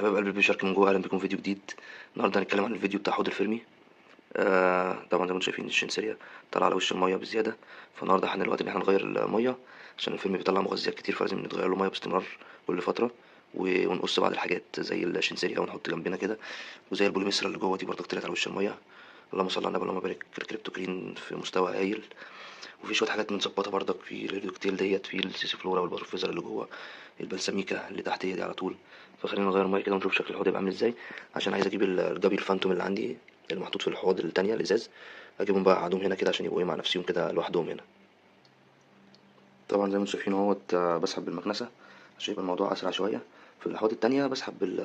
حبايب قلبي بيشارك من جوه، اهلا بكم في فيديو جديد. النهارده هنتكلم عن الفيديو بتاع حوض الفيرمي. طبعا زي ما انتم شايفين الشنسيريا طالعه على وش الميه بزياده، فالنهارده حان الوقت ان احنا نغير الميه عشان الفيرمي بيطلع مغذيات كتير، فلازم نتغير له ميه باستمرار كل فتره. ونقص بعض الحاجات زي الشنسيريا ونحط جنبنا كده، وزي البوليميسرا اللي جوه دي برضه طلعت على وش الميه. اللهم صل على النبي، اللهم بارك. الكريبتوكرين في مستوى هايل، وفي شويه حاجات متظبطه برضك في الريدوكتيل ديت، في السيسي فلورا والبروفيزر اللي جوه، البلسميكا اللي تحتيه دي على طول. فخلينا نغير ميه كده ونشوف شكل الحوض يبقى عامل ازاي، عشان عايز اجيب الجابي الفانتوم اللي عندي اللي محطوط في الحوض التانية الازاز، اجيبهم بقى اقعدهم هنا كده عشان يبقوا ايه مع نفسهم كده لوحدهم هنا. طبعا زي ما انتم شايفين اهوت، بسحب بالمكنسه عشان يبقى الموضوع اسرع شويه. في الحوض التانية بسحب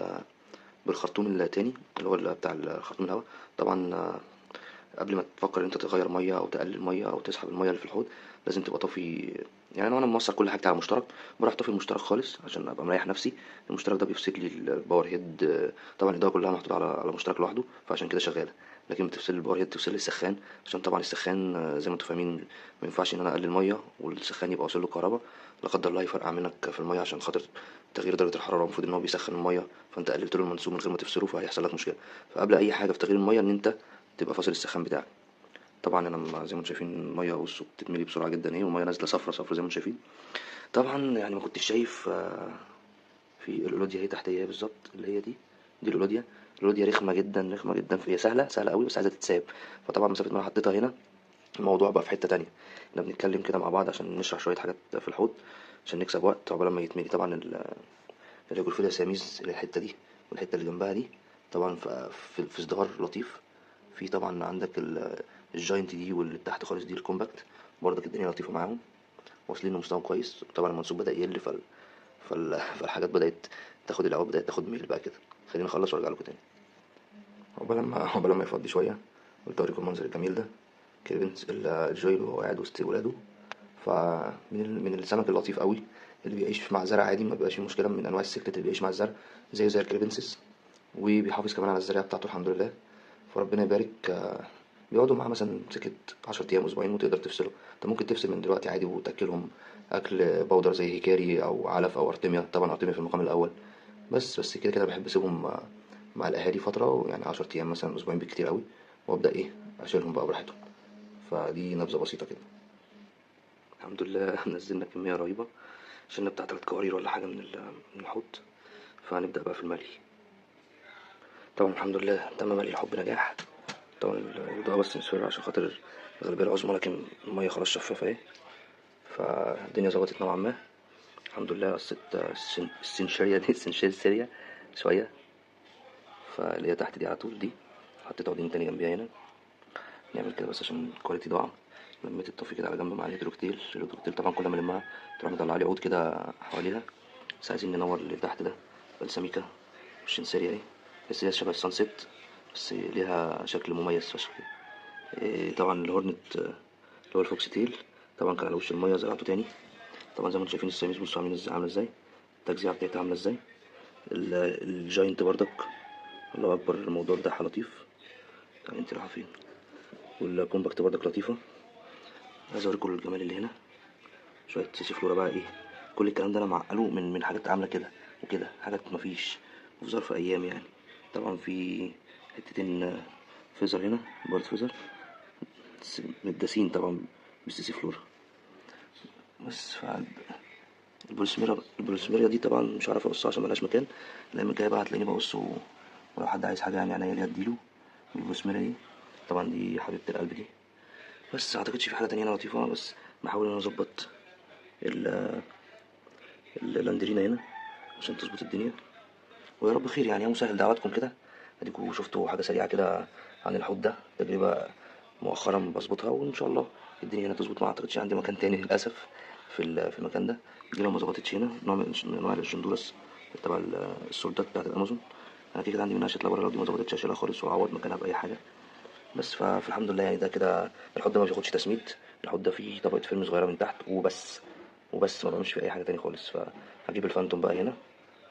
بالخرطوم التاني اللي هو بتاع الخرطوم الهواء. طبعا قبل ما تفكر ان انت تغير ميه او تقلل ميه او تسحب الميه اللي في الحوض، لازم تبقى طافي. يعني انا وانا موصل كل حاجه على مشترك، بروح طافي المشترك خالص عشان ابقى مريح نفسي. المشترك ده بيفصل لي الباور هيد. طبعا الاضاءه كلها محطوطه على مشترك لوحده، فعشان كده شغاله. لكن بتفصل الباور هيد، تفصل لي السخان، عشان طبعا السخان زي ما انتم فاهمين ما ينفعش ان انا اقلل ميه والسخان يبقى واصل له كهرباء، لا قدر الله يفرقع منك في الميه، عشان خاطر تغيير درجه الحراره المفروض ان هو بيسخن الميه، فانت قللت له المنسوب من غير ما تفصله فهيحصل لك مشكله. فقبل اي حاجه في تغيير الميه ان انت تبقى فاصل السخان بتاعك. طبعا انا زي ما انتم شايفين الميه بصوا بتتملي بسرعه جدا اهي، والميه نازله صفرة صفرة زي ما انتم شايفين. طبعا يعني ما كنتش شايف في الاولوديا اهي تحت اهي بالظبط اللي هي دي الاولوديا. الاولوديا رخمه جدا رخمه جدا، هي سهله سهله قوي بس عايزه تتساب. فطبعا مسافه ما انا حطيتها هنا الموضوع بقى في حته تانية. احنا بنتكلم كده مع بعض عشان نشرح شويه حاجات في الحوض عشان نكسب وقت عقبال ما يتملي. طبعا الريجولفيدا ساميز اللي الحته دي والحته اللي جنبها دي طبعا في ازدهار لطيف. في طبعا عندك الجاينت دي، واللي تحت خالص دي الكومباكت، برضك الدنيا لطيفة معاهم، واصلين لمستوى كويس. طبعا المنسوب بدأ يقل فالحاجات بدأت تاخد العقاب، بدأت تاخد ميل بقى كده. خليني اخلص وارجع لكم تاني عقبال ما يفضي شوية. قلت اوريكم المنظر الجميل ده. كيفن الجويل وهو قاعد وسط ولاده، من السمك اللطيف قوي اللي بيعيش مع الزرع عادي، ما بيبقاش فيه مشكلة، من انواع السكلت اللي بيعيش مع الزرع زي الكريبنسس، وبيحافظ كمان على الزرع بتاعته الحمد لله. فربنا يبارك. بيقعدوا معاه مثلا سكت 10 أيام أسبوعين وتقدر تفصله. أنت ممكن تفصل من دلوقتي عادي وتأكلهم أكل بودر زي هيكاري أو علف أو أرتميا، طبعا أرتميا في المقام الأول. بس كده كده بحب أسيبهم مع الأهالي فترة، يعني 10 أيام مثلا أسبوعين بالكتير قوي، وأبدأ إيه أشيلهم بقى براحتهم. فدي نبذة بسيطة كده. الحمد لله نزلنا كمية رهيبة، شلنا بتاع 3 كوارير ولا حاجة من الحوض. فهنبدأ بقى في الملي. طبعا الحمد لله تم ملي الحوض بنجاح. طبعا الإضاءة بس نسفر عشان خاطر الغالبية العظمى، لكن المية خلاص شفافة اهي، فالدنيا ظبطت نوعا ما. الحمد لله. قصيت السنشارية دي السنشارية شوية، فاللي هي تحت دي على طول دي حطيت عودين تاني جنبيها هنا. نعمل كده بس عشان الكواليتي ضاع. لميت الطفي كده على جنب مع الهيدروكتيل طبعا كل ما المها تروح مطلع لي عود كده حواليها. بس عايزين ننور اللي تحت ده بلسميكا والشنسيريا اهي، بس هي شبه السانسيت بس ليها شكل مميز فشخ. طبعا الهورنت اللي هو الفوكس تيل طبعا كان على وش المية زرعته تاني. طبعا زي ما انتم شايفين السميز بصوا عاملة ازاي، التجزيعة بتاعتها عاملة ازاي. الجاينت بردك الله اكبر الموضوع بتاعها لطيف. يعني انت رايحة فين؟ والكومباكت بردك لطيفة. عايز اوريكم الجمال اللي هنا. شوية سيسي فلورا بقى ايه، كل الكلام ده انا معقله من حاجات عاملة كده وكده، حاجات مفيش وفي ظرف ايام يعني. طبعا في حتتين فيزر هنا، بارد فيزر متداسين طبعا بالسيسي فلورا. بس البوليسميريا دي طبعا مش عارف اقصها عشان ملهاش مكان. الايام الجايه بقى هتلاقيني بقص ولو حد عايز حاجه يعني عينيا ليه اديله. البوليسميريا دي طبعا دي حبيبه القلب دي. بس اعتقدش في حاجه تانية انا لطيفه، بس بحاول ان انا اظبط اللاندرينا هنا عشان تظبط الدنيا. ويا رب خير يعني، يا مسهل دعواتكم كده. اديكوا شفتوا حاجه سريعه كده عن الحوض ده، تجربه مؤخرا بظبطها، وان شاء الله الدنيا هنا تظبط. ما اعتقدش عندي مكان تاني للاسف في المكان ده. دي لو ما ظبطتش هنا نوع من انواع الجندورس تبع السولدات بتاعت الامازون، انا كده عندي منها شتله بره، لو دي ما ظبطتش اشيلها خالص واعوض مكانها باي حاجه. بس فالحمد لله يعني ده كده. الحوض ده ما بياخدش تسميد، الحوض ده فيه طبقه فيلم صغيره من تحت وبس ما بعملش فيه اي حاجه تاني خالص. فهجيب الفانتوم بقى هنا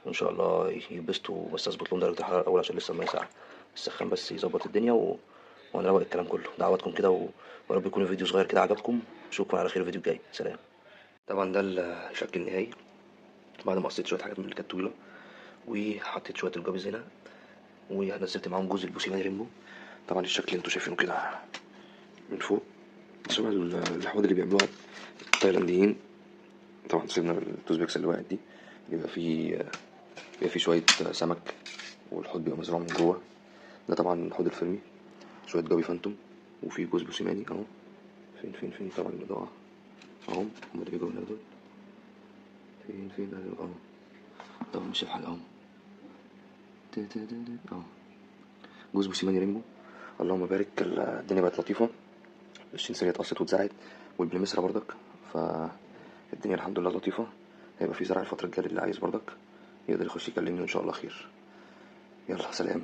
وان شاء الله يلبسوا، بس اظبط لهم درجه الحراره الاول عشان لسه الميه ساقعه. السخان بس يظبط الدنيا وهنروق الكلام كله. دعواتكم كده ورب يكون الفيديو صغير كده عجبكم. اشوفكم على خير الفيديو الجاي. سلام. طبعا ده الشكل النهائي بعد ما قصيت شويه حاجات من اللي كانت طويله وحطيت شويه الجوز هنا، ونزلت معاهم جوز البوسيماني ريمبو. طبعا الشكل اللي انتوا شايفينه كده من فوق شبه الحوض اللي بيعملوها التايلانديين. طبعا سيبنا التوزبيكس اللي وقعت دي، بيبقى فيه شوية سمك، والحوض بيبقى مزروع من جوه. ده طبعا الحوض الفيلمي، شوية جوي فانتوم، وفي جوز بوسيماني اهو. فين طبعا الإضاءة اهو، هما اللي بيجوا هنا دول. فين اهو، طبعا مش شايف حاجة اهو. اهو جوز بوسيماني ريمبو. اللهم بارك، الدنيا بقت لطيفة، الشمسية اتقصت واتزرعت، والبلمسرة برضك، فالدنيا الحمد لله لطيفة. هيبقى في زرع الفترة الجاية، اللي عايز برضك يقدر يخش يكلمني وإن شاء الله خير. يلا سلام.